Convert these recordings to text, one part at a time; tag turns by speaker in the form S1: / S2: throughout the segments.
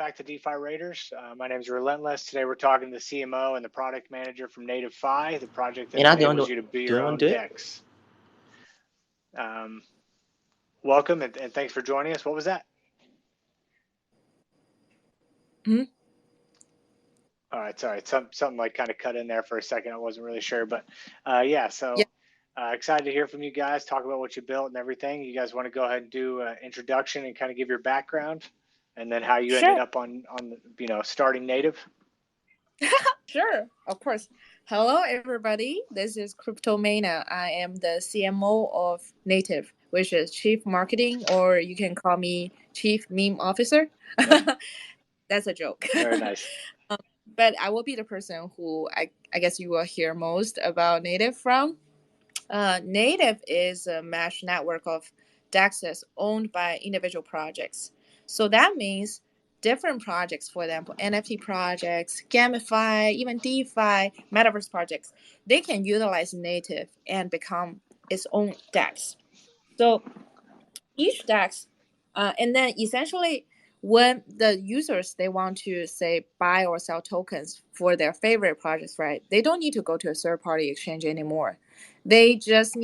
S1: back to DeFi Raiders. My name is Relentless. Today we're talking to the CMO and the product manager from NativeFi, the project that enables you to be your own DEX. Welcome and thanks for joining us. What was that? All right, sorry. Something like kind of cut in there for a second. I wasn't really sure, but excited to hear from you guys, talk about what you built and everything. You guys want to go ahead and do an introduction and kind of give your background and then how you ended up on starting Native?
S2: Sure, of course. Hello, everybody. This is Cryptomania. I am the CMO of Native, which is Chief Marketing, or you can call me Chief Meme Officer. Yep. That's a joke.
S1: Very nice.
S2: But I will be the person who I guess you will hear most about Native from. Native is a mesh network of DEXs owned by individual projects. So that means different projects, for example, NFT projects, Gamify, even DeFi, Metaverse projects, they can utilize Native and become its own DEX. So each DEX, and then essentially when the users, they want to say buy or sell tokens for their favorite projects, right? They don't need to go to a third-party exchange anymore. They just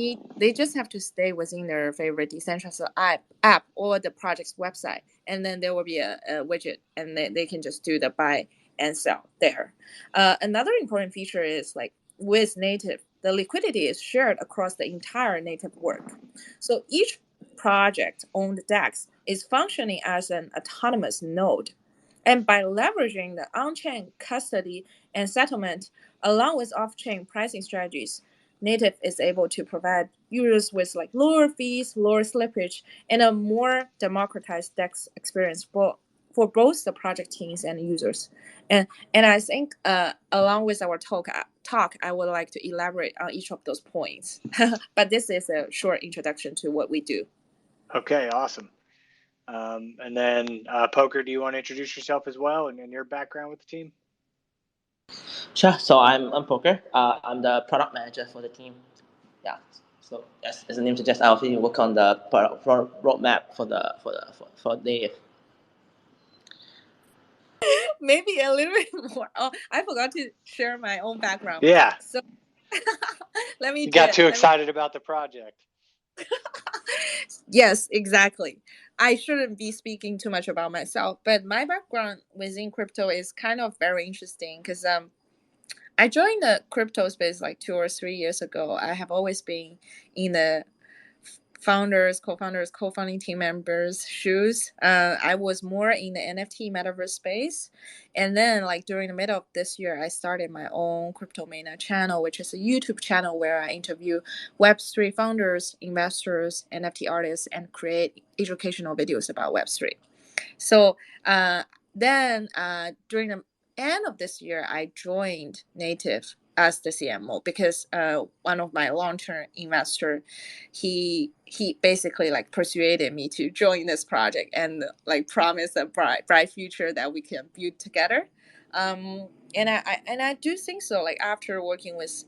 S2: have to stay within their favorite decentralized app or the project's website, and then there will be a widget, and they can just do the buy and sell there. Another important feature is like with Native, the liquidity is shared across the entire Native work. So each project owned DEX is functioning as an autonomous node. And by leveraging the on-chain custody and settlement along with off-chain pricing strategies, Native is able to provide users with like lower fees, lower slippage, and a more democratized DEX experience for both the project teams and users. And I think along with our talk, I would like to elaborate on each of those points. But this is a short introduction to what we do.
S1: Okay, awesome. And then Poker, do you want to introduce yourself as well and your background with the team?
S3: Sure. So I'm Poker. I'm the product manager for the team. Yeah. So as the name suggests, I also work on the roadmap for Native.
S2: Maybe a little bit more. Oh, I forgot to share my own background.
S1: Yeah.
S2: So let me.
S1: You got too excited about the project.
S2: Yes, exactly. I shouldn't be speaking too much about myself, but my background within crypto is kind of very interesting because I joined the crypto space like 2 or 3 years ago. I have always been in the founders, co-founders, co-founding team members' shoes. I was more in the NFT metaverse space. And then like during the middle of this year, I started my own Cryptomania channel, which is a YouTube channel where I interview Web3 founders, investors, NFT artists, and create educational videos about Web3. So then during the end of this year, I joined Native as the CMO because one of my long-term investor, he basically like persuaded me to join this project and like promise a bright future that we can build together. And I do think so. Like after working with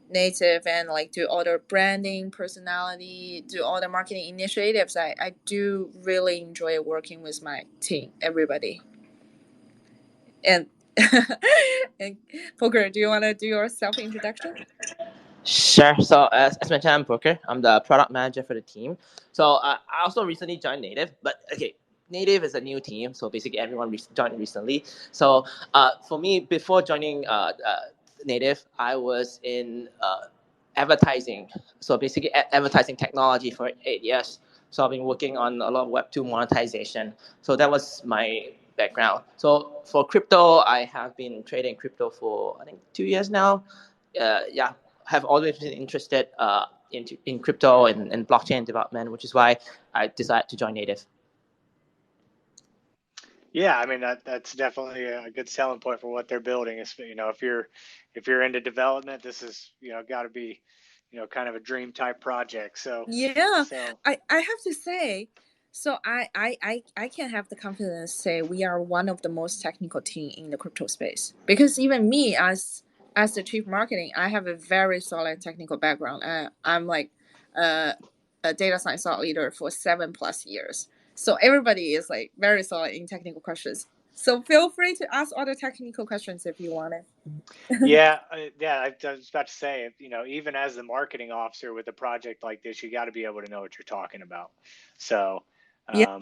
S2: Native and like do all the branding, personality, do all the marketing initiatives, I do really enjoy working with my team, everybody. And and Poker, do you want to do your self-introduction?
S3: Sure. So as mentioned, I'm Poker. I'm the product manager for the team. So I also recently joined Native, but okay, Native is a new team, so basically everyone joined recently. So for me, before joining Native, I was in advertising. So basically advertising technology for 8 years. So I've been working on a lot of Web2 monetization. So that was my background. So for crypto, I have been trading crypto for I think 2 years now. Have always been interested in crypto and blockchain development, which is why I decided to join Native.
S1: Yeah, I mean that's definitely a good selling point for what they're building. Is if you're into development, this is got to be kind of a dream type project. So
S2: yeah, I have to say. So I can have the confidence to say we are one of the most technical team in the crypto space, because even me as the chief marketing, I have a very solid technical background. I'm like a data science thought leader for 7+ years. So everybody is like very solid in technical questions. So feel free to ask all the technical questions if you want it.
S1: Yeah, I was about to say, even as the marketing officer with a project like this, you got to be able to know what you're talking about. So,
S2: Yeah.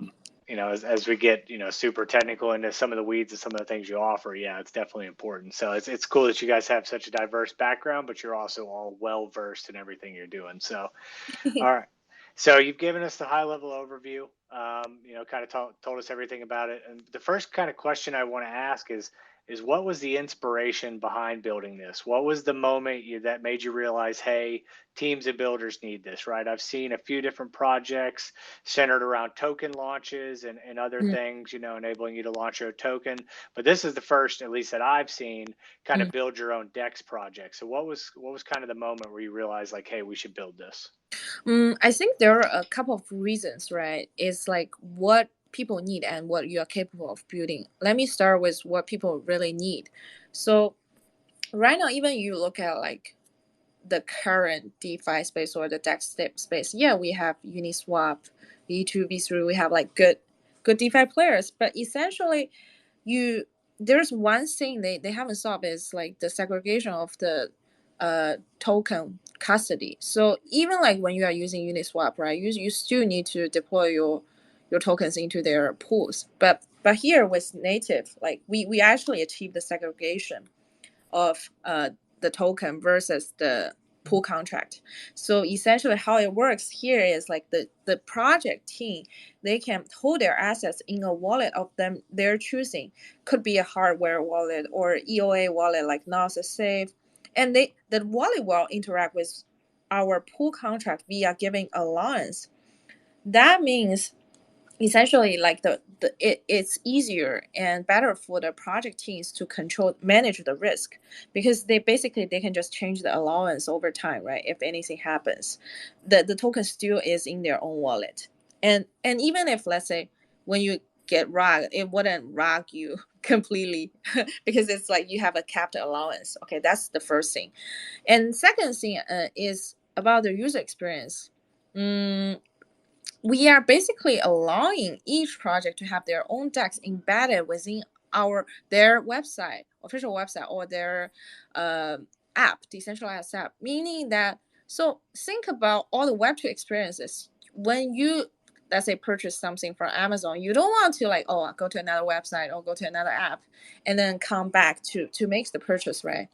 S1: as we get, super technical into some of the weeds and some of the things you offer, yeah, it's definitely important. So it's cool that you guys have such a diverse background, but you're also all well versed in everything you're doing. So, all right. So you've given us the high level overview, kind of told us everything about it. And the first kind of question I want to ask is what was the inspiration behind building this? What was the moment that made you realize, hey, teams and builders need this, right? I've seen a few different projects centered around token launches and other
S2: Mm,
S1: things, enabling you to launch your token. But this is the first, at least that I've seen, kind of
S2: mm.
S1: build your own DEX project. So what was kind of the moment where you realized like, hey, we should build this?
S2: I think there are a couple of reasons, right? It's like what people need and what you are capable of building. Let me start with what people really need. So right now, even you look at like the current DeFi space or the DEX space, yeah, we have Uniswap, V2, V3, we have like good DeFi players, but essentially you there's one thing they haven't solved is like the segregation of the token custody. So even like when you are using Uniswap, right, you still need to deploy your tokens into their pools. But here with native, like we actually achieve the segregation of the token versus the pool contract. So essentially how it works here is like the project team, they can hold their assets in a wallet of them they're choosing. Could be a hardware wallet or EOA wallet like NASA Safe. And the wallet will interact with our pool contract via giving allowance. That means essentially like it's easier and better for the project teams to manage the risk, because they can just change the allowance over time, right? If anything happens, the token still is in their own wallet. And even if, let's say, when you get rocked, it wouldn't rock you completely because it's like you have a capped allowance. Okay, that's the first thing. And second thing is about the user experience. We are basically allowing each project to have their own DEX embedded within their website, official website, or their app, decentralized app. Meaning that, so think about all the Web2 experiences. When you, let's say, purchase something from Amazon, you don't want to like, oh, go to another website or go to another app and then come back to make the purchase, right?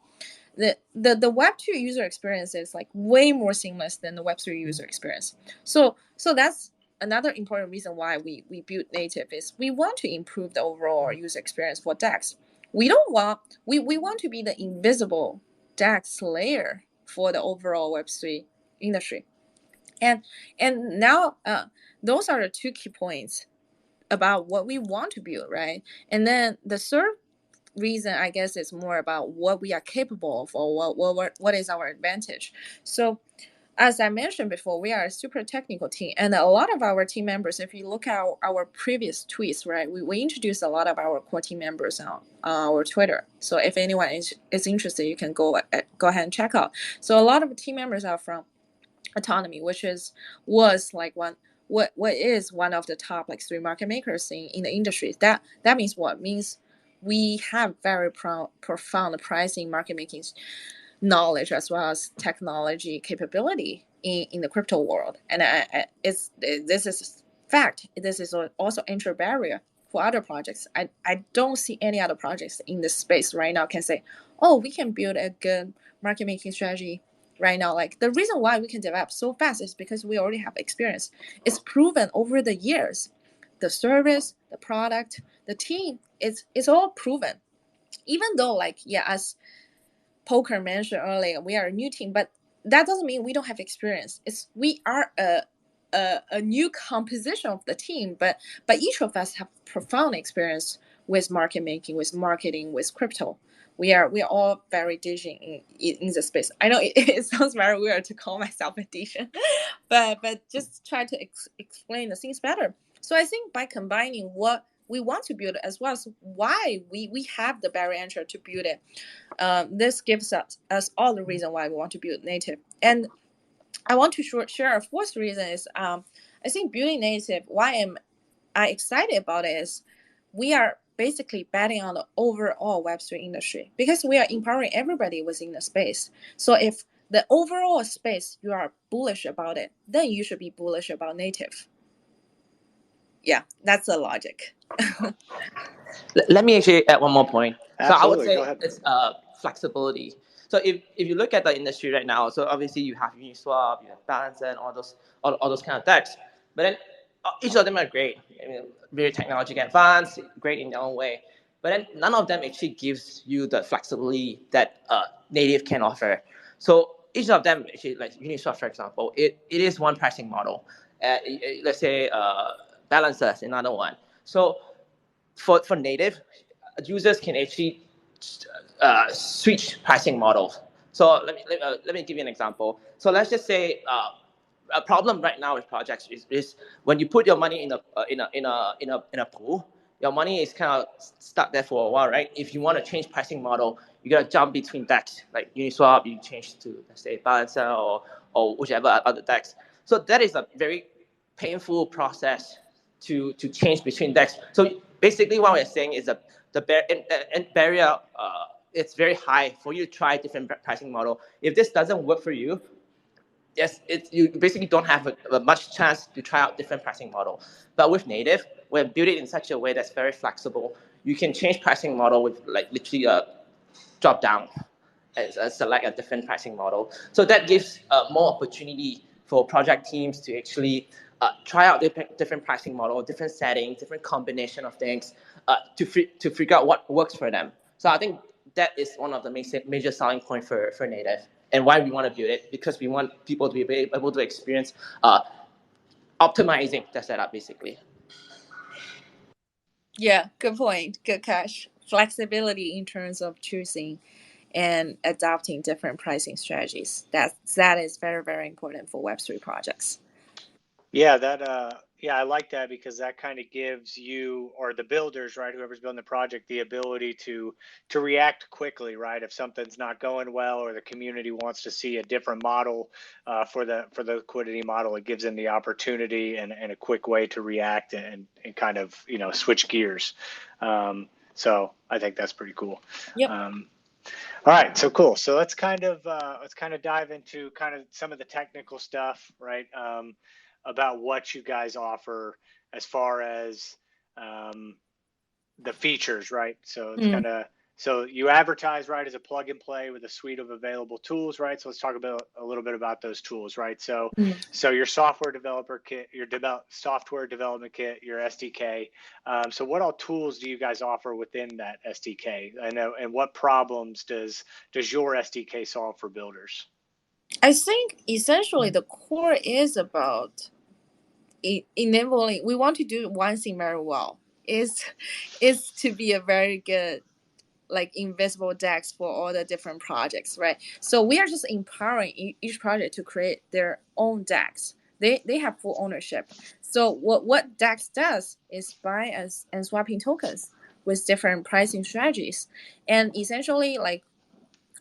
S2: The Web2 user experience is like way more seamless than the Web3 user experience. So that's another important reason why we build native, is we want to improve the overall user experience for DEX. We don't want we want to be the invisible DEX layer for the overall Web3 industry. And now those are the two key points about what we want to build, right? And then the third reason, I guess, is more about what we are capable of, or what is our advantage. So as I mentioned before, we are a super technical team, and a lot of our team members, if you look at our previous tweets, right, we introduced a lot of our core team members on our Twitter. So if anyone is interested, you can go ahead and check out. So a lot of team members are from Autonomy, which was like what is one of the top like 3 market makers in the industry. That means what? Means we have very profound pricing, market making knowledge, as well as technology capability in the crypto world. And this is fact. This is also entry barrier for other projects. I don't see any other projects in this space right now can say, oh, we can build a good market making strategy right now. Like, the reason why we can develop so fast is because we already have experience. It's proven over the years. The service, the product, the team, it's all proven. Even though, like, yeah, as Poker mentioned earlier, we are a new team, but that doesn't mean we don't have experience. We are a new composition of the team, but each of us have profound experience with market making, with marketing, with crypto. We are all very digital in the space. I know it sounds very weird to call myself a digital, but just try to explain the things better. So I think by combining what we want to build, as well as why we have the barrier entry to build it, this gives us all the reason why we want to build native. And I want to share a fourth reason is, I think building native, why am I excited about it is we are basically betting on the overall Web3 industry because we are empowering everybody within the space. So if the overall space you are bullish about it, then you should be bullish about native. Yeah, that's the logic.
S3: Let me actually add one more point.
S1: Absolutely.
S3: So
S1: Go
S3: I
S1: ahead.
S3: would say it's flexibility. So if you look at the industry right now, so obviously you have Uniswap, you have Balancer, and all those kind of decks. But then each of them are great. I mean, very technologically advanced, great in their own way. But then none of them actually gives you the flexibility that native can offer. So each of them actually, like Uniswap, for example, it is one pricing model. Let's say Balancer is another one. So for native, users can actually switch pricing models. So let me give you an example. So let's just say a problem right now with projects is when you put your money in a pool, your money is kind of stuck there for a while, right? If you want to change pricing model, you gotta jump between decks like Uniswap, you change to let's say Balancer or whichever other decks. So that is a very painful process to change between decks. So basically, what we're saying is that the barrier it's very high for you to try different pricing model. If this doesn't work for you, yes, you basically don't have a much chance to try out different pricing model. But with native, we build it in such a way that's very flexible. You can change pricing model with like literally a drop down and select a different pricing model. So that gives more opportunity for project teams to actually try out different pricing model, different settings, different combination of things to figure out what works for them. So I think that is one of the major selling point for native and why we want to build it, because we want people to be able to experience optimizing the setup basically.
S2: Yeah, good point. Good catch. Flexibility in terms of choosing and adopting different pricing strategies. That is very, very important for Web3 projects.
S1: Yeah, I like that because that kind of gives you or the builders, right, whoever's building the project, the ability to react quickly, right? If something's not going well or the community wants to see a different model for the liquidity model, it gives them the opportunity and a quick way to react and kind of switch gears. So I think that's pretty cool.
S2: Yep.
S1: All right, so cool. So let's kind of dive into kind of some of the technical stuff, right? About what you guys offer as far as the features, right? So it's kind of so you advertise, right, as a plug and play with a suite of available tools, right? So let's talk about a little bit about those tools, right? So so your software developer kit, your software development kit, your SDK. So what all tools do you guys offer within that SDK? I know, and what problems does your SDK solve for builders?
S2: I think essentially the core is about enabling. We want to do one thing very well. Is to be a very good like invisible DEX for all the different projects, right? So we are just empowering each project to create their own DEX. They have full ownership. So what DEX does is buy and swapping tokens with different pricing strategies, and essentially like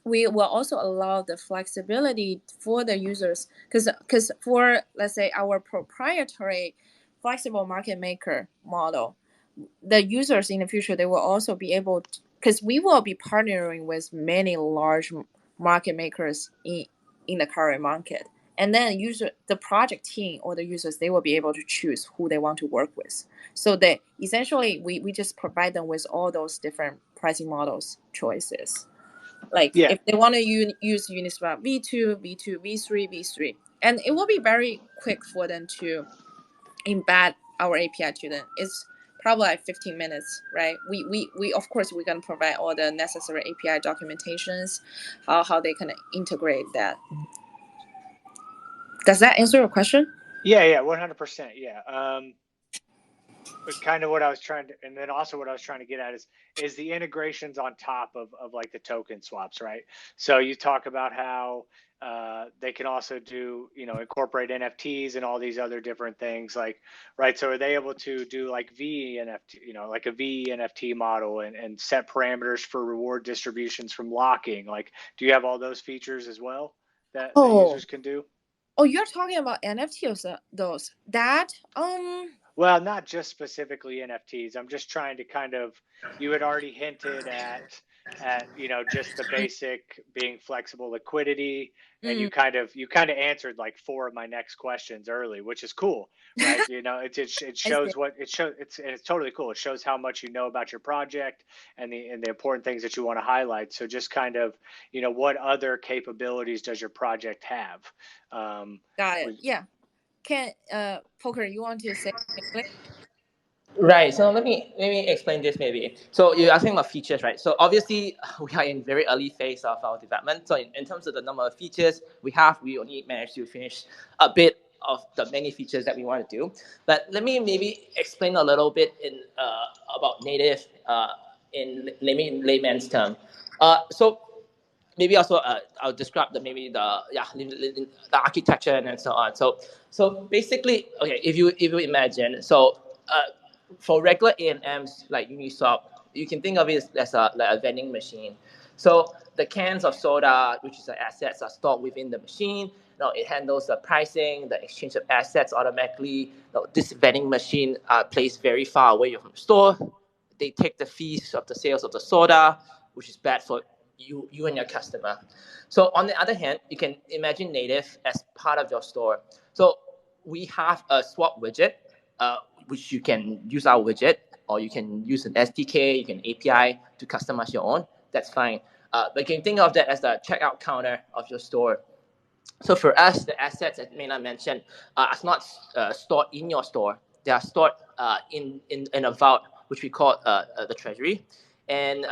S2: we will also allow the flexibility for the users because for let's say our proprietary flexible market maker model, the users in the future they will also be able to, because we will be partnering with many large market makers in the current market, and then the project team or the users they will be able to choose who they want to work with. So they essentially we just provide them with all those different pricing models choices. Like if they want to use Uniswap V2, V2, V3, V3, and it will be very quick for them to embed our API to them. It's probably like 15 minutes, right? We of course we're gonna provide all the necessary API documentations, how they can integrate that. Does that answer your question?
S1: Yeah, 100%. Yeah. But kind of what I was trying to, and then also what I was trying to get at is the integrations on top of like the token swaps, right? So you talk about how they can also do, incorporate NFTs and all these other different things, like, right? So are they able to do like VNFT, like a VNFT model and set parameters for reward distributions from locking? Like, do you have all those features as well that users can do?
S2: Oh, you're talking about NFT or those that
S1: Well, not just specifically NFTs. I'm just trying to kind of, you had already hinted at just the basic being flexible liquidity, and
S2: Mm,
S1: you kind of answered like four of my next questions early, which is cool, right? It
S2: I see.
S1: shows what it shows. It's totally cool. It shows how much you know about your project and the important things that you want to highlight. So just kind of, what other capabilities does your project have?
S2: Got it.
S1: Was
S2: Yeah. Can Poker, you want to say something?
S3: Right. So let me explain this maybe. So you're asking about features, right? So obviously we are in very early phase of our development. So in terms of the number of features we only managed to finish a bit of the many features that we want to do. But let me maybe explain a little bit in about native in maybe in layman's term. So maybe also I'll describe the architecture and so on. So basically, okay, if you imagine, so for regular A&Ms like Uniswap, you can think of it as like a vending machine. So the cans of soda, which is the assets, are stored within the machine. It handles the pricing, the exchange of assets automatically. This vending machine placed very far away from the store. They take the fees of the sales of the soda, which is bad for you and your customer. So on the other hand, you can imagine native as part of your store. So we have a swap widget, which you can use our widget, or you can use an SDK, you can API to customize your own. That's fine. But you can think of that as the checkout counter of your store. So for us, the assets, as Mena mentioned, are not stored in your store. They are stored in a vault, which we call the treasury. And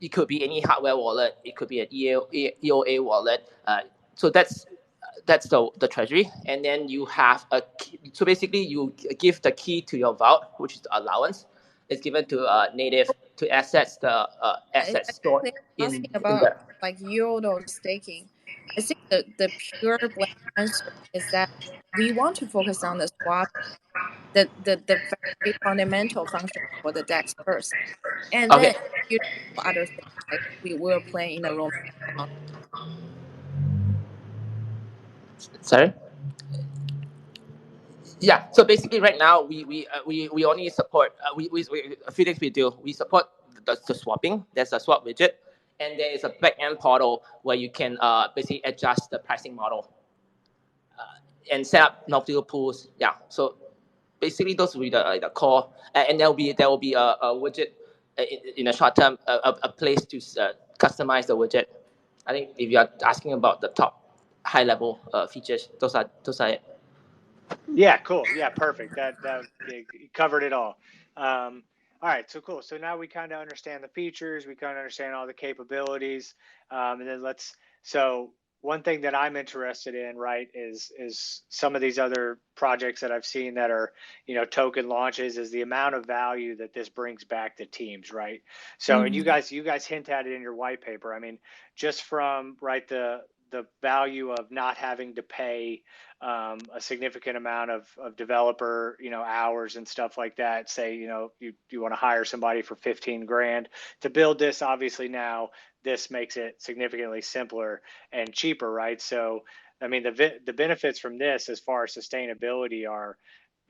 S3: it could be any hardware wallet. It could be an EOA wallet. So that's the treasury. And then you have a key. So basically, you give the key to your vault, which is the allowance. It's given to native to assets the assets stored
S2: Exactly. Asking
S3: in
S2: about
S3: the.
S2: like yield or staking. I think the pure blank answer is that we want to focus on the swap, the very fundamental function for the DEX first, and
S3: Okay,
S2: then you other things like we will play in the room.
S3: sorry. Yeah. So basically, right now we only support a few things we do. We support the swapping. There's a swap widget, and there is a back end portal where you can basically adjust the pricing model and set up multiple pools. Yeah. So basically, those will be the core, and there will be a widget in the short term, a place to customize the widget. I think if you are asking about the top high level features, those are it.
S1: Yeah, cool. Yeah, perfect. That you covered it all. All right, so cool. So now we kind of understand the features, we kind of understand all the capabilities, and then let's. So one thing that I'm interested in, right, is some of these other projects that I've seen that are token launches, is the amount of value that this brings back to teams, right? So and
S2: Mm-hmm.
S1: you guys hint at it in your white paper. I mean, just from right the value of not having to pay a significant amount of developer hours and stuff like that. Say you want to hire somebody for 15 grand to build this. Obviously now this makes it significantly simpler and cheaper, right? So I mean the benefits from this as far as sustainability are,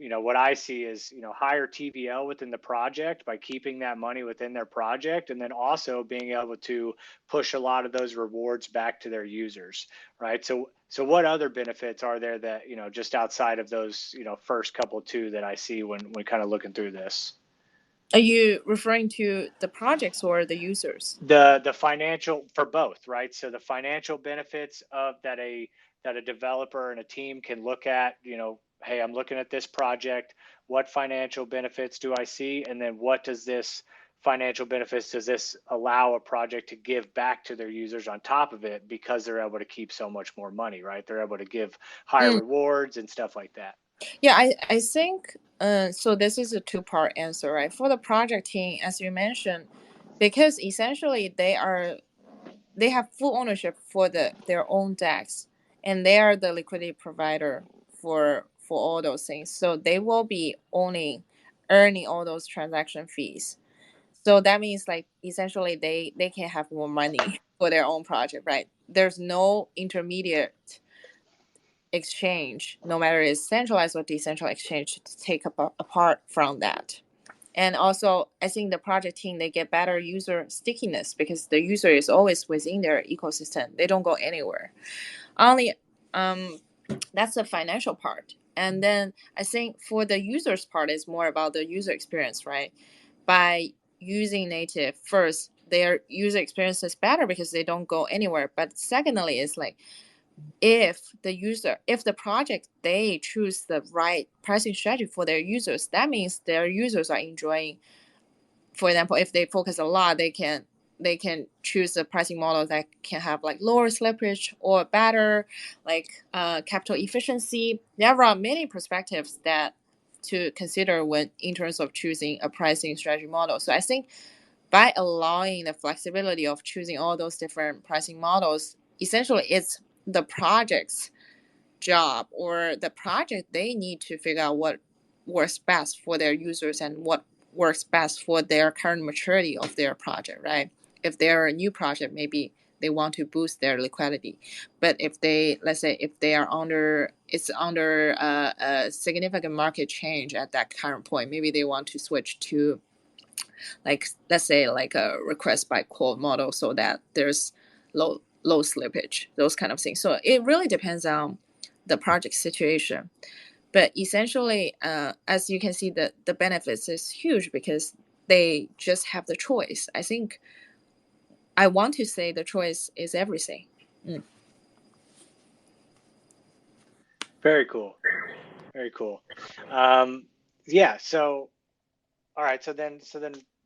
S1: what I see is, higher TVL within the project by keeping that money within their project, and then also being able to push a lot of those rewards back to their users, right? So what other benefits are there that, just outside of those, first couple two that I see when kind of looking through this?
S2: Are you referring to the projects or the users?
S1: The financial for both, right? So the financial benefits of that a developer and a team can look at, hey, I'm looking at this project, what financial benefits do I see, and then what does this financial benefits does this allow a project to give back to their users on top of it, because they're able to keep so much more money, right? They're able to give higher
S2: Mm.
S1: rewards and stuff like that.
S2: Yeah, I think so this is a two-part answer, right? For the project team, as you mentioned, because essentially they have full ownership for their own DEX, and they are the liquidity provider for all those things. So they will be earning all those transaction fees. So that means like essentially they can have more money for their own project, right? There's no intermediate exchange, no matter it's centralized or decentralized exchange, to take apart from that. And also, I think the project team, they get better user stickiness because the user is always within their ecosystem. They don't go anywhere. Only that's the financial part. And then I think for the users part, is more about the user experience, right? By using native, first, their user experience is better because they don't go anywhere. But secondly, it's like, if the project, they choose the right pricing strategy for their users, that means their users are enjoying. For example, if they focus a lot, they can choose a pricing model that can have like lower slippage or better like capital efficiency. There are many perspectives that to consider when in terms of choosing a pricing strategy model. So I think by allowing the flexibility of choosing all those different pricing models, essentially it's the project's job, or the project, they need to figure out what works best for their users and what works best for their current maturity of their project, right? If they're a new project, maybe they want to boost their liquidity. But if they, let's say, if they are under a significant market change at that current point, maybe they want to switch to, like, let's say, like a request by quote model, so that there's low slippage, those kind of things. So it really depends on the project situation. But essentially, as you can see, the benefits is huge because they just have the choice. I think I want to say the choice is everything.
S1: Very cool. Very cool. Yeah. So, all right. So then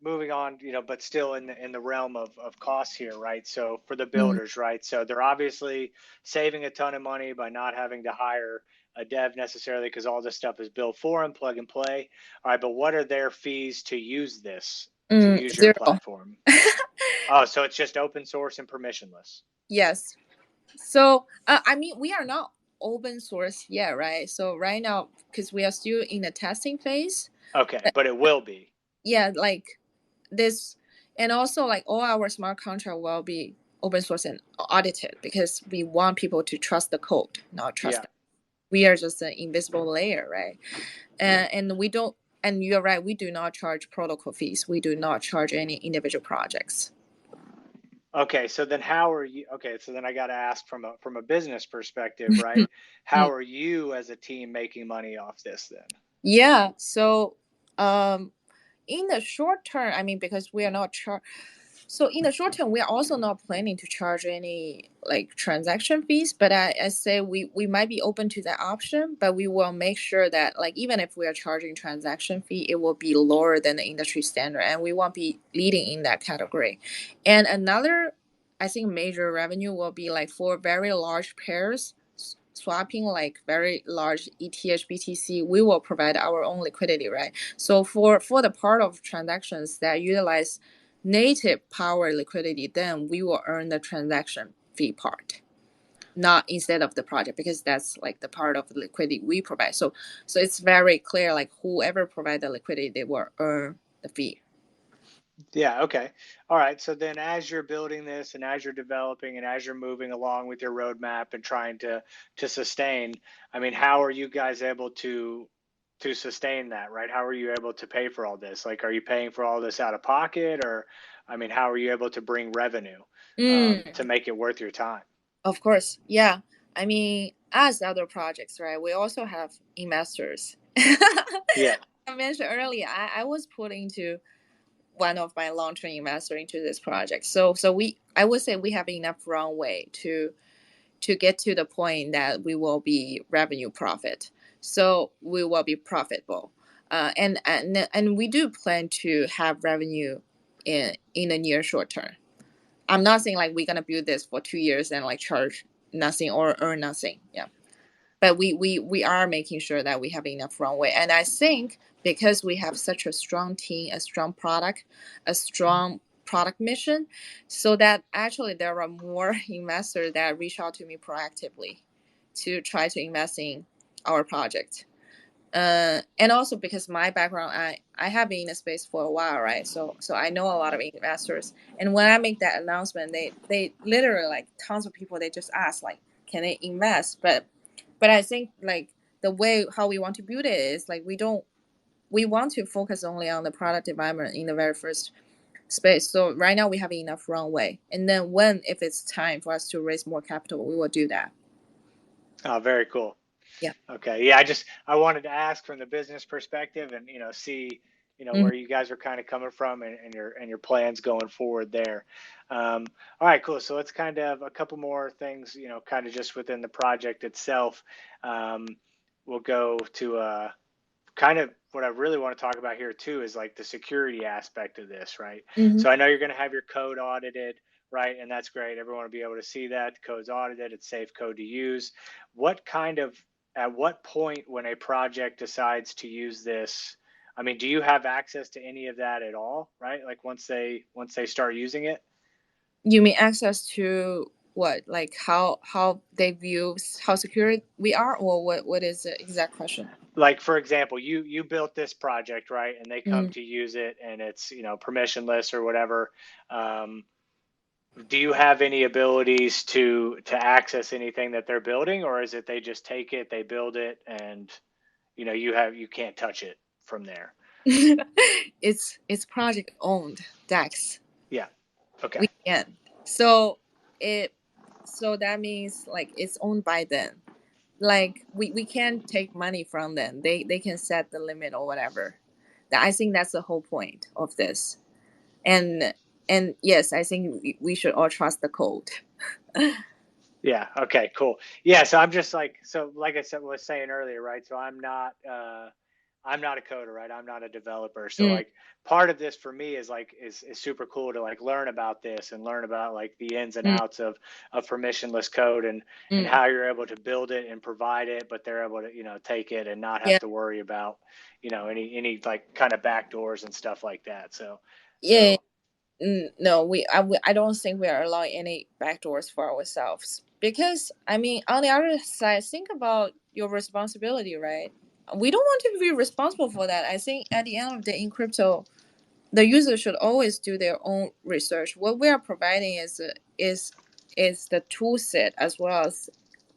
S1: moving on, but still in the realm of costs here, right? So for the builders, right? So they're obviously saving a ton of money by not having to hire a dev necessarily, because all this stuff is built for them, plug and play. All right. But what are their fees to use this, to use your
S2: 0.
S1: platform? Oh, so it's just open source and permissionless.
S2: Yes. So I mean, we are not open source yet, right? So right now, because we are still in the testing phase.
S1: Okay, but it will be.
S2: Yeah, like this, and also like all our smart contract will be open source and audited, because we want people to trust the code, not trust them. We are just an invisible layer, right? And we don't. And you're right, we do not charge protocol fees. We do not charge any individual projects.
S1: Okay, so then how are you? Okay, so then I got to ask from a business perspective, right? How are you as a team making money off this then?
S2: Yeah, so in the short term, I mean, because we are not so in the short term, we are also not planning to charge any like transaction fees. But I say we might be open to that option, but we will make sure that, like, even if we are charging transaction fee, it will be lower than the industry standard, and we won't be leading in that category. And another, I think, major revenue will be like for very large pairs swapping, like very large ETH BTC, we will provide our own liquidity, right? So for the part of transactions that utilize native power liquidity, then we will earn the transaction fee part, not instead of the project, because that's like the part of the liquidity we provide. So it's very clear, like whoever provide the liquidity, they will earn the fee.
S1: Yeah, okay. All right. So then as you're building this and as you're developing and as you're moving along with your roadmap and trying to sustain, I mean, how are you guys able to sustain that, right? How are you able to pay for all this? Like, are you paying for all this out of pocket, or, I mean, how are you able to bring revenue to make it worth your time?
S2: Of course. Yeah. I mean, as other projects, right, we also have investors.
S1: Yeah.
S2: I mentioned earlier, I was put into one of my long-term investors into this project. So I would say we have enough runway to get to the point that we will be revenue profit. So we will be profitable. And we do plan to have revenue in the near short term. I'm not saying like we're gonna build this for 2 years and like charge nothing or earn nothing. Yeah. But we are making sure that we have enough runway. And I think because we have such a strong team, a strong product, a strong product mission, so that actually there are more investors that reach out to me proactively to try to invest in our project. And also because my background, I have been in the space for a while, right? So I know a lot of investors. And when I make that announcement, they literally, like, tons of people, they just ask like, can they invest? But But I think like the way how we want to build it is like we want to focus only on the product development in the very first space. So right now we have enough runway, and then if it's time for us to raise more capital, we will do that.
S1: Oh, very cool.
S2: Yeah.
S1: Okay. Yeah. I wanted to ask from the business perspective and, see, where you guys are kind of coming from and your plans going forward there. All right, cool. So let's kind of a couple more things, kind of just within the project itself. We'll go to kind of what I really want to talk about here too is like the security aspect of this, right? So I know you're going to have your code audited, right? And that's great. Everyone will be able to see that the code's audited. It's safe code to use. At what point when a project decides to use this, I mean, do you have access to any of that at all, right? Like once they start using it?
S2: You mean access to what? Like how they view how secure we are, or what is the exact question?
S1: Like, for example, you built this project, right? And they come to use it and it's, permissionless or whatever. Do you have any abilities to access anything that they're building, or is it they just take it, they build it, and you can't touch it from there?
S2: It's project owned DEX.
S1: Yeah. Okay.
S2: We can. So that means like it's owned by them. Like we can't take money from them. They can set the limit or whatever. I think that's the whole point of this. And yes, I think we should all trust the code.
S1: Yeah. Okay, cool. Yeah. So I'm just like I said, was saying earlier, right? So I'm not a coder, right? I'm not a developer. So like part of this for me is like is super cool to like learn about this and learn about like the ins and outs of permissionless code and how you're able to build it and provide it, but they're able to, take it and not have to worry about, any like kind of backdoors and stuff like that. So
S2: yeah. No, I don't think we are allowing any backdoors for ourselves, because I mean on the other side, think about your responsibility, right? We don't want to be responsible for that. I think at the end of the day in crypto, the user should always do their own research. What we are providing is the tool set as well as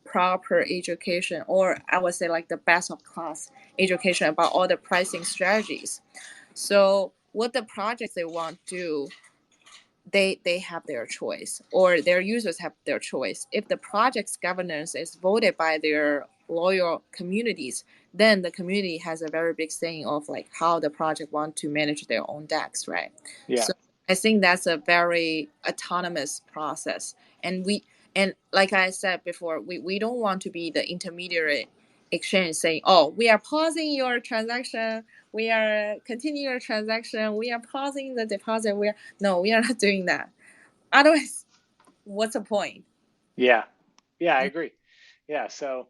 S2: proper education, or I would say like the best of class education about all the pricing strategies. So what the projects they want to do, they have their choice, or their users have their choice. If the project's governance is voted by their loyal communities, then the community has a very big saying of like how the project want to manage their own DEX, right?
S1: Yeah.
S2: So I think that's a very autonomous process. And like I said before, we don't want to be the intermediary exchange saying, oh, we are pausing your transaction, we are continuing your transaction, we are pausing the deposit. No, we are not doing that. Otherwise, what's the point?
S1: Yeah. Yeah, I agree. Yeah. So,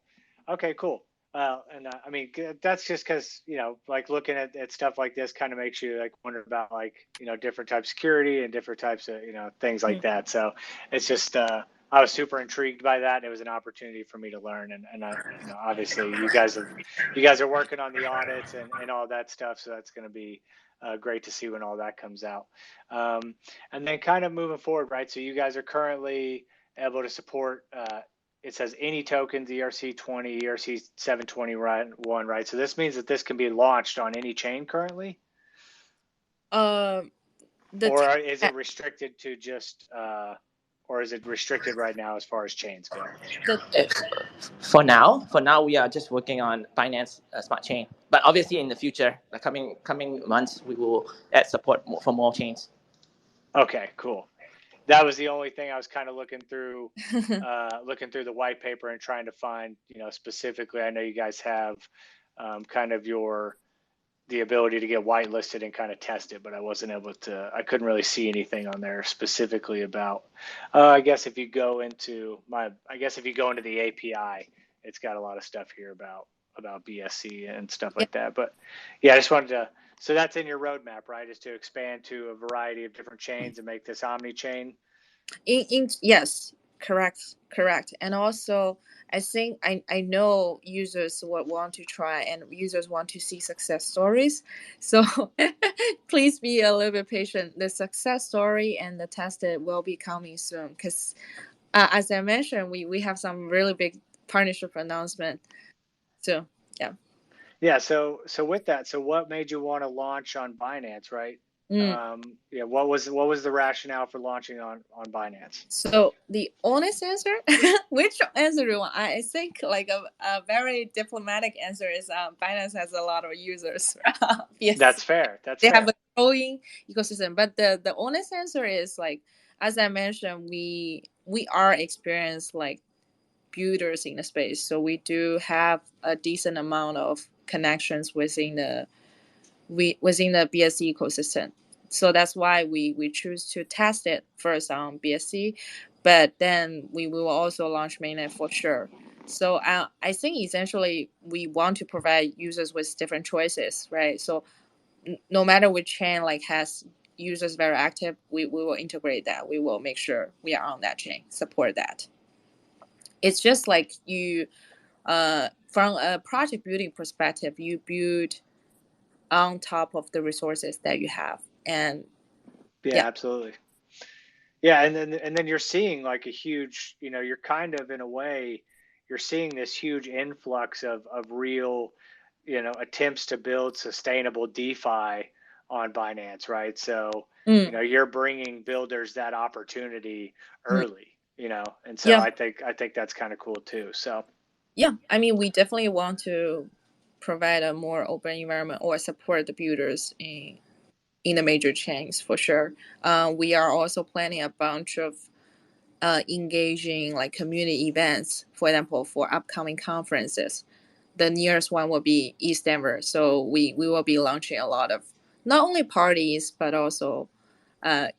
S1: okay, cool. And I mean, that's just because, like looking at stuff like this kind of makes you like wonder about like, different types of security and different types of, things like that. So it's just, I was super intrigued by that. It was an opportunity for me to learn. And I, obviously you guys are working on the audits and all that stuff. So that's going to be great to see when all that comes out. And then kind of moving forward, right? So you guys are currently able to support, it says any tokens, ERC20, ERC721, right? So this means that this can be launched on any chain currently? Or is it restricted to just, or is it restricted right now as far as chains go?
S3: For now, we are just working on Binance Smart Chain. But obviously in the future, the coming months, we will add support for more chains.
S1: Okay, cool. That was the only thing I was kind of looking through the white paper and trying to find, specifically. I know you guys have kind of the ability to get whitelisted and kind of test it, but I couldn't really see anything on there specifically about. I guess if you go into the API, it's got a lot of stuff here about BSC and stuff like that. But yeah, I just wanted to. So that's in your roadmap, right? Is to expand to a variety of different chains and make this omni chain.
S2: Yes, correct. And also, I think I know users would want to try, and users want to see success stories. So please be a little bit patient. The success story and the tested will be coming soon, because as I mentioned, we have some really big partnership announcement. So yeah.
S1: Yeah. So with that, so what made you want to launch on Binance, right? Yeah. What was the rationale for launching on Binance?
S2: So the honest answer, which answer do you want? I think like a very diplomatic answer is Binance has a lot of users. Yes,
S1: That's fair.
S2: They have a growing ecosystem. But the honest answer is like, as I mentioned, we are experienced like builders in the space, so we do have a decent amount of connections within the BSC ecosystem. So that's why we choose to test it first on BSC, but then we will also launch mainnet for sure. So I think essentially we want to provide users with different choices, right? So no matter which chain like has users very active, we will integrate that. We will make sure we are on that chain, support that. It's just like you, from a project building perspective, you build on top of the resources that you have. And
S1: yeah, absolutely. Yeah, and then you're seeing like a huge, you're kind of in a way, you're seeing this huge influx of real, attempts to build sustainable DeFi on Binance, right? So, you're bringing builders that opportunity early, and so I think that's kind of cool too. So
S2: yeah, I mean, we definitely want to provide a more open environment or support the builders in the major chains for sure. We are also planning a bunch of engaging like community events, for example, for upcoming conferences. The nearest one will be East Denver, so we will be launching a lot of not only parties but also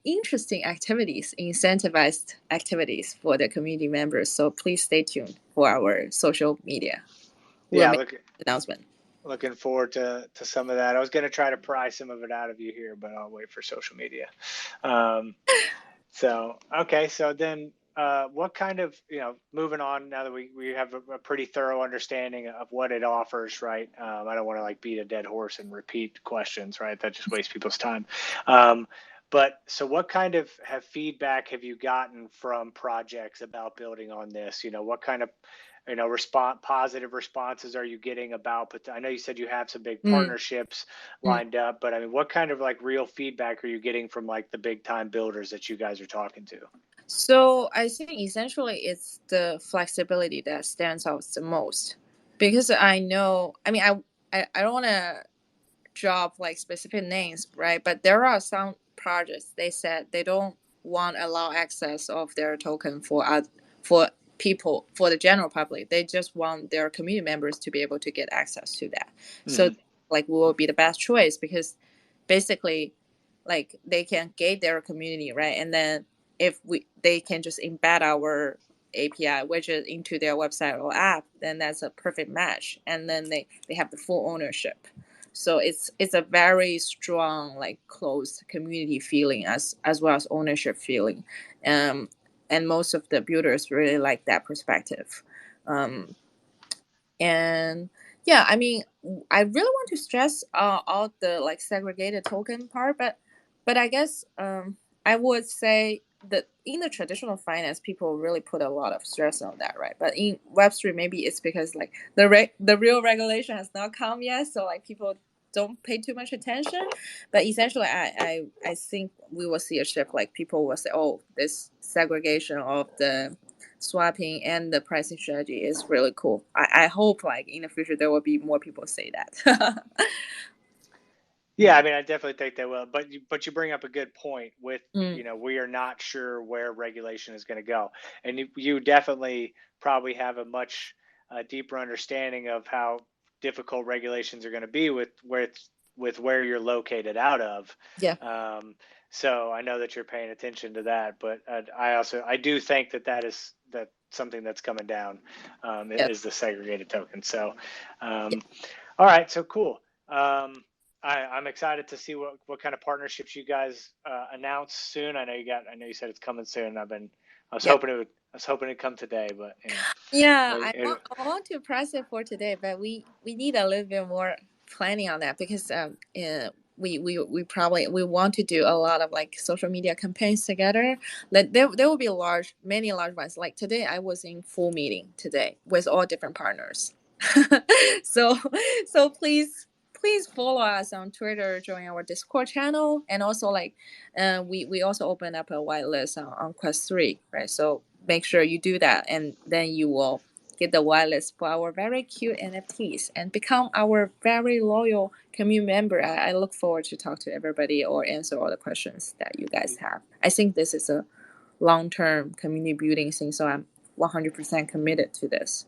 S2: interesting activities, incentivized activities for the community members. So please stay tuned for our social media. We'll make an announcement.
S1: Looking forward to some of that. I was going to try to pry some of it out of you here, but I'll wait for social media. So then what kind of, moving on now that we have a pretty thorough understanding of what it offers, right? I don't want to like beat a dead horse and repeat questions, right? That just wastes people's time. But so what kind of feedback have you gotten from projects about building on this? What kind of, positive responses are you getting about, but I know you said you have some big partnerships lined up, but I mean, what kind of like real feedback are you getting from like the big time builders that you guys are talking to?
S2: So I think essentially it's the flexibility that stands out the most, because I know, I mean, I don't want to drop like specific names, right? But there are some projects they said they don't want to allow access of their token for people, for the general public. They just want their community members to be able to get access to that. So like we will be the best choice, because basically like they can gate their community, right? And then if they can just embed our API widget into their website or app, then that's a perfect match. And then they have the full ownership. So it's a very strong like closed community feeling as well as ownership feeling, and most of the builders really like that perspective. And yeah, I mean, I really want to stress all the like segregated token part, but I guess I would say that in the traditional finance, people really put a lot of stress on that, right? But in Web3, maybe it's because like the real regulation has not come yet, so like people don't pay too much attention. But essentially, I think we will see a shift. Like people will say, oh, this segregation of the swapping and the pricing strategy is really cool. I hope like in the future there will be more people say that.
S1: Yeah, I mean, I definitely think they will. But you bring up a good point with, we are not sure where regulation is going to go. And you definitely probably have a much deeper understanding of how difficult regulations are going to be with where you're located out of.
S2: Yeah.
S1: So I know that you're paying attention to that, but I do think that is something that's coming down, is the segregated token. So, all right, so cool. I'm excited to see what kind of partnerships you guys announce soon. I know you said it's coming soon. I was hoping it'd come today, but
S2: I want to press it for today, but we need a little bit more planning on that, because we probably we want to do a lot of like social media campaigns together. Like there will be many large ones. Like today I was in full meeting today with all different partners. so please follow us on Twitter, join our Discord channel, and also like we also open up a whitelist on Quest 3, right? So make sure you do that, and then you will get the whitelist for our very cute NFTs and become our very loyal community member. I look forward to talk to everybody or answer all the questions that you guys have. I think this is a long-term community building thing, so I'm 100% committed to this.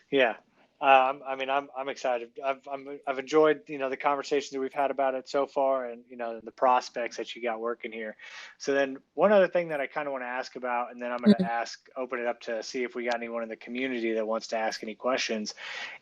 S1: Yeah. I mean, I'm excited. I've enjoyed, the conversations that we've had about it so far, and the prospects that you got working here. So then, one other thing that I kind of want to ask about, and then I'm going to open it up to see if we got anyone in the community that wants to ask any questions,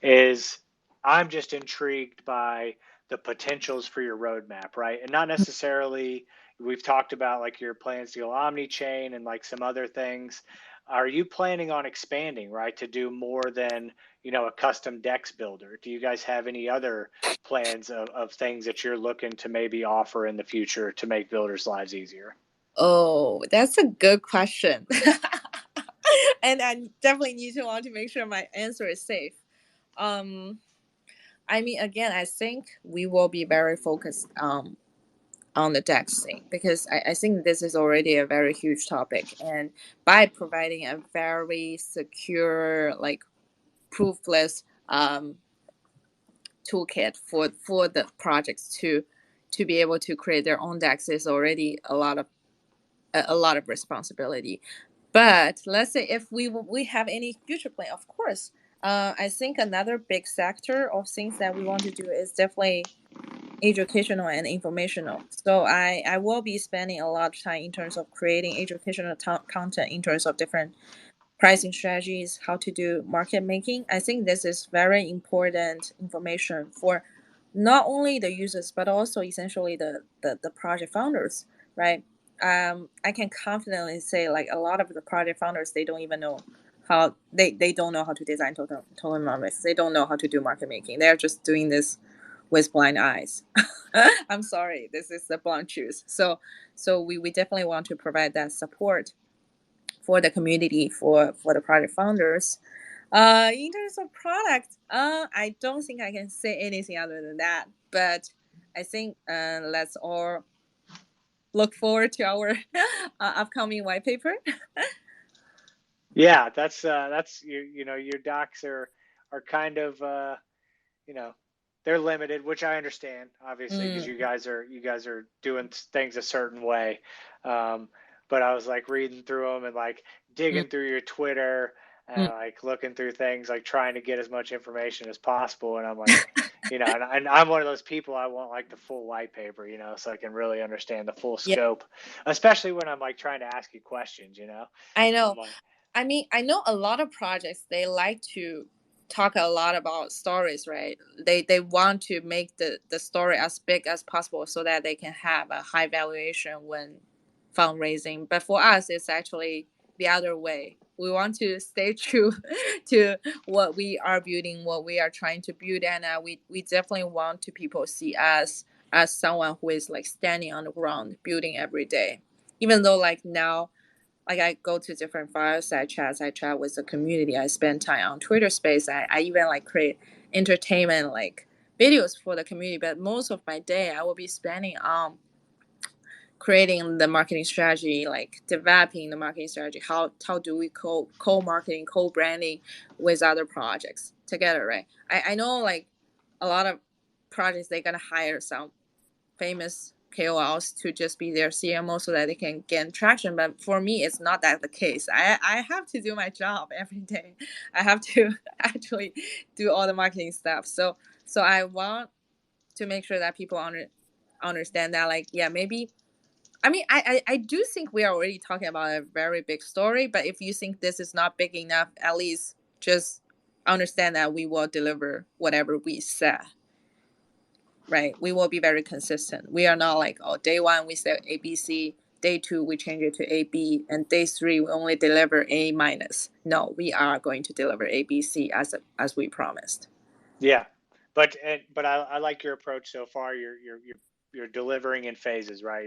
S1: is I'm just intrigued by the potentials for your roadmap, right? And not necessarily, we've talked about like your plans to go omni-chain and like some other things. Are you planning on expanding, right, to do more than a custom DEX builder? Do you guys have any other plans of things that you're looking to maybe offer in the future to make builders' lives easier?
S2: Oh, that's a good question. And I definitely need to want to make sure my answer is safe. I mean, again, I think we will be very focused on the DEX thing, because I think this is already a very huge topic. And by providing a very secure, like proofless toolkit for the projects to be able to create their own DEX is already a lot of responsibility. But let's say if we have any future plan, of course, I think another big sector of things that we want to do is definitely educational and informational. So I will be spending a lot of time in terms of creating educational content in terms of different pricing strategies, how to do market making. I think this is very important information for not only the users but also essentially the project founders, right? I can confidently say like a lot of the project founders, they don't even know how they don't know how to design tokenomics. They don't know how to do market making. They're just doing this with blind eyes. I'm sorry, this is the blunt truth. So we definitely want to provide that support for the community, for the project founders. In terms of product, I don't think I can say anything other than that. But I think let's all look forward to our upcoming white paper.
S1: Yeah, that's your docs are kind of they're limited, which I understand, obviously, because you guys are doing things a certain way. But I was like reading through them and like digging through your Twitter and like looking through things, like trying to get as much information as possible. And I'm like, and I'm one of those people, I want like the full white paper, so I can really understand the full scope, especially when I'm like trying to ask you questions,
S2: I know. I mean, I know a lot of projects, they like to talk a lot about stories, right? They want to make the story as big as possible so that they can have a high valuation when fundraising. But for us, it's actually the other way. We want to stay true to what we are building, what we are trying to build, and we definitely want to people see us as someone who is like standing on the ground, building every day. Even though like now, like I go to different fireside chats, I chat with the community, I spend time on Twitter space, I even like create entertainment like videos for the community, but most of my day I will be spending on creating the marketing strategy, like developing the marketing strategy. How do we co-marketing, co-branding with other projects together, right? I know like a lot of projects, they're gonna hire some famous KOLs to just be their CMO so that they can gain traction. But for me, it's not that the case. I have to do my job every day. I have to actually do all the marketing stuff. So I want to make sure that people understand that, like, yeah, maybe. I mean, I do think we are already talking about a very big story, but if you think this is not big enough, at least just understand that we will deliver whatever we said. Right, we will be very consistent. We are not like, oh, day one we said ABC, day two we change it to AB, and day three we only deliver A minus. No, we are going to deliver ABC as we promised.
S1: Yeah, but I like your approach so far. You're delivering in phases, right?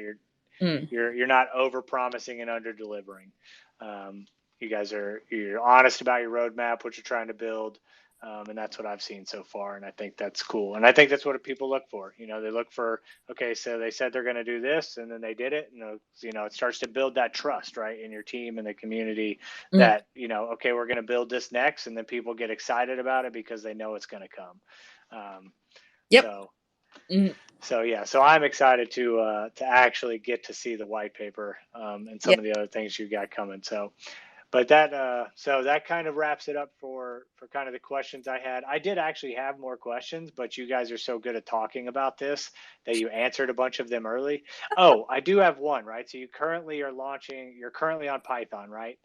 S1: You're not over promising and under delivering. You guys you're honest about your roadmap, what you're trying to build. And that's what I've seen so far. And I think that's cool. And I think that's what people look for. You know, they look for, okay, so they said they're going to do this and then they did it. And, you know, it starts to build that trust, right, in your team and the community that, you know, okay, we're going to build this next. And then people get excited about it because they know it's going to come.
S2: Yep.
S1: So yeah, so I'm excited to actually get to see the white paper and some of the other things you got coming. So, but that kind of wraps it up for kind of the questions I had. I did actually have more questions, but you guys are so good at talking about this that you answered a bunch of them early. Oh, I do have one, right? So you're currently on Python, right?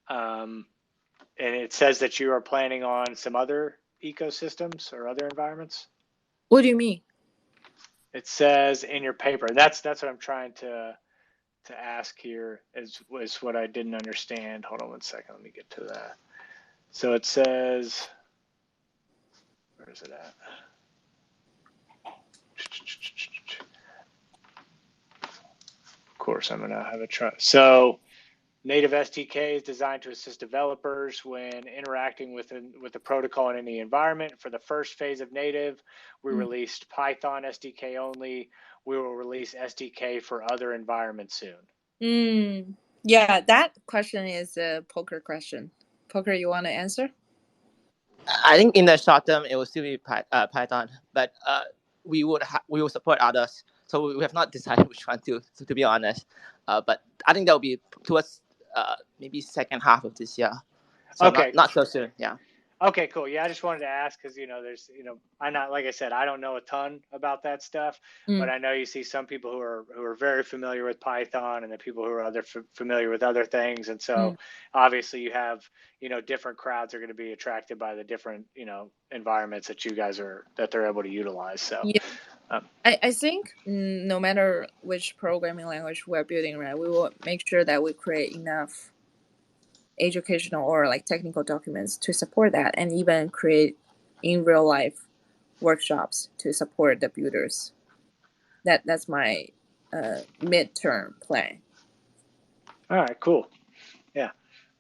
S1: And it says that you are planning on some other ecosystems or other environments.
S2: What do you mean?
S1: It says in your paper. That's what I'm trying to ask here was what I didn't understand. Hold on one second. Let me get to that. So it says, where is it at? Of course, I'm going to have a try. So native SDK is designed to assist developers when interacting with the protocol in any environment. For the first phase of native, we released Python SDK only. We will release SDK for other environments soon.
S2: Yeah, that question is a poker question. Poker, you want to answer?
S3: I think in the short term it will still be Python, but we will support others. So we have not decided which one to be honest. But I think that will be towards maybe second half of this year. So
S1: okay,
S3: not so soon. Yeah.
S1: Okay, cool. Yeah, I just wanted to ask because, you know, there's, you know, like I said, I don't know a ton about that stuff, but I know you see some people who are very familiar with Python and the people who are familiar with other things. And so obviously you have, you know, different crowds are going to be attracted by the different, you know, environments that that they're able to utilize. So
S2: yeah. I think no matter which programming language we're building, right, we will make sure that we create enough educational or like technical documents to support that, and even create in real life workshops to support the builders. That's my midterm plan.
S1: All right, cool. Yeah.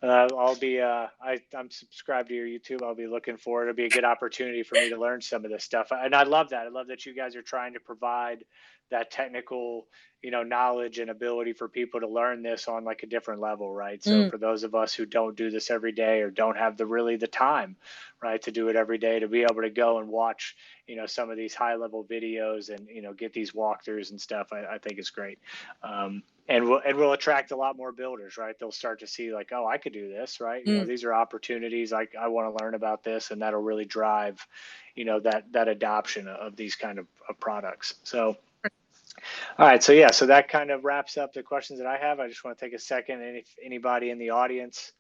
S1: I'll be I'm subscribed to your YouTube. I'll be looking for it. It'll be a good opportunity for me to learn some of this stuff. And I love that. I love that you guys are trying to provide that technical, you know, knowledge and ability for people to learn this on like a different level, right? So for those of us who don't do this every day or don't have the time, right, to do it every day, to be able to go and watch, you know, some of these high level videos and, you know, get these walkthroughs and stuff, I think is great. And we'll attract a lot more builders, right? They'll start to see like, oh, I could do this, right? You know, these are opportunities. I want to learn about this, and that'll really drive, you know, that adoption of these kind of products. So, all right. So yeah, so that kind of wraps up the questions that I have. I just want to take a second, and if anybody in the audience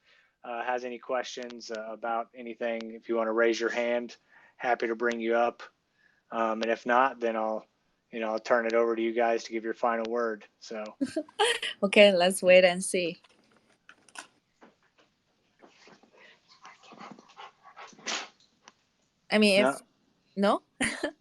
S1: has any questions about anything, if you want to raise your hand, happy to bring you up. And if not, then I'll turn it over to you guys to give your final word. So.
S2: Okay, let's wait and see. I mean, if no?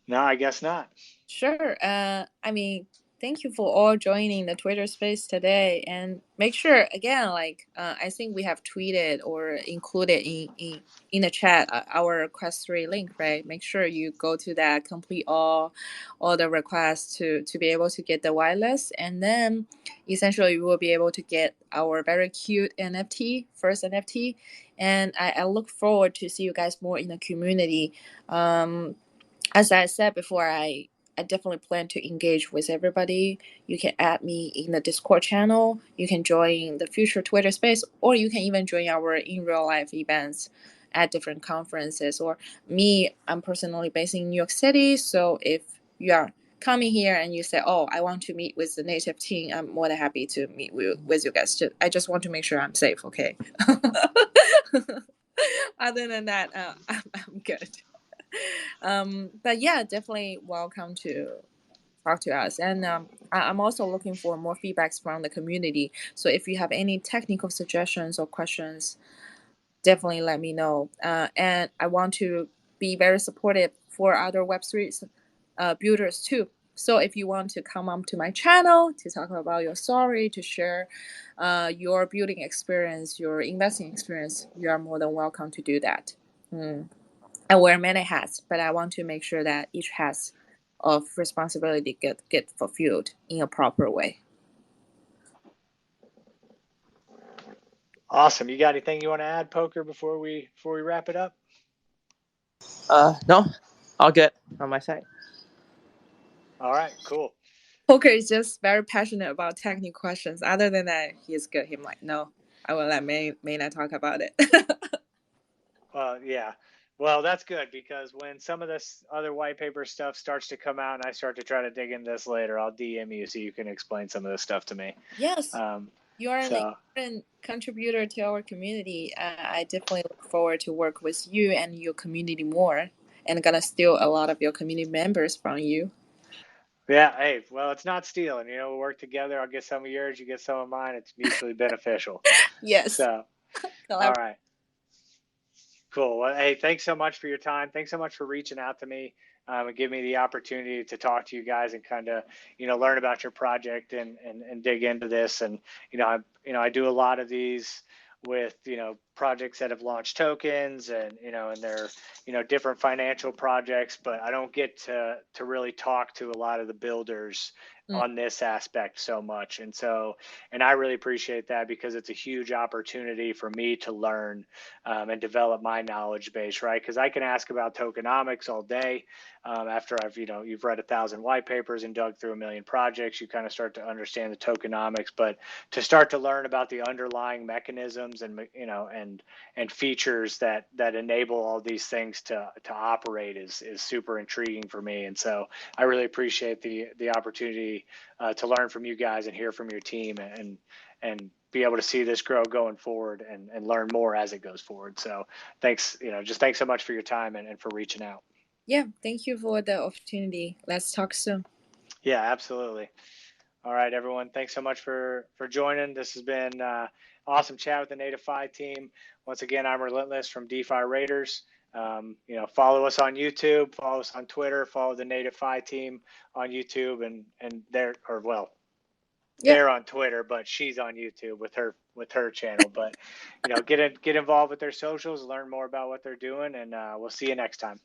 S1: No, I guess not.
S2: Sure. I mean, thank you for all joining the Twitter space today, and make sure again, like I think we have tweeted or included in the chat our Quest 3 link, right? Make sure you go to that, complete all the requests to be able to get the whitelist, and then essentially you will be able to get our very cute NFT, first NFT, and I look forward to see you guys more in the community. As I said before, I definitely plan to engage with everybody. You can add me in the Discord channel. You can join the future Twitter space, or you can even join our in real life events at different conferences. Or me, I'm personally based in New York City. So if you are coming here and you say, oh, I want to meet with the native team, I'm more than happy to meet with you guys. I just want to make sure I'm safe, okay? Other than that, I'm good. But yeah, definitely welcome to talk to us. And I'm also looking for more feedbacks from the community. So if you have any technical suggestions or questions, definitely let me know. And I want to be very supportive for other Web3 builders too. So if you want to come up to my channel to talk about your story, to share your building experience, your investing experience, you are more than welcome to do that. I wear many hats, but I want to make sure that each hat of responsibility get fulfilled in a proper way.
S1: Awesome. You got anything you want to add, Poker, before we wrap it up?
S3: No, all good on my side.
S1: All right, cool.
S2: Poker is just very passionate about technical questions. Other than that, he's good. He's like, no, I will let Maynard talk about it.
S1: Yeah. Well, that's good, because when some of this other white paper stuff starts to come out and I start to try to dig into this later, I'll DM you so you can explain some of this stuff to me.
S2: Yes. You are an important contributor to our community. I definitely look forward to work with you and your community more, and gonna steal a lot of your community members from you.
S1: Yeah, hey, well, it's not stealing. You know, we work together. I'll get some of yours, you get some of mine. It's mutually beneficial.
S2: Yes.
S1: So, all right. Cool. Well, hey, thanks so much for your time. Thanks so much for reaching out to me and give me the opportunity to talk to you guys and kind of, learn about your project and dig into this. And, I do a lot of these with, projects that have launched tokens and, and they're, different financial projects, but I don't get to really talk to a lot of the builders on this aspect so much. And I really appreciate that, because it's a huge opportunity for me to learn and develop my knowledge base, right? Because I can ask about tokenomics all day. After you've read 1,000 white papers and dug through 1 million projects, you kind of start to understand the tokenomics. But to start to learn about the underlying mechanisms and features that enable all these things to operate is super intriguing for me. And so I really appreciate the opportunity to learn from you guys and hear from your team and be able to see this grow going forward and learn more as it goes forward. So thanks, thanks so much for your time and for reaching out.
S2: Yeah, thank you for the opportunity. Let's talk soon.
S1: Yeah, absolutely. All right, everyone. Thanks so much for joining. This has been awesome chat with the DeFi team. Once again, I'm Relentless from DeFi Raiders. Follow us on YouTube, follow us on Twitter, follow the DeFi team on YouTube, and they're on Twitter, but she's on YouTube with her channel. But get involved with their socials, learn more about what they're doing, and we'll see you next time.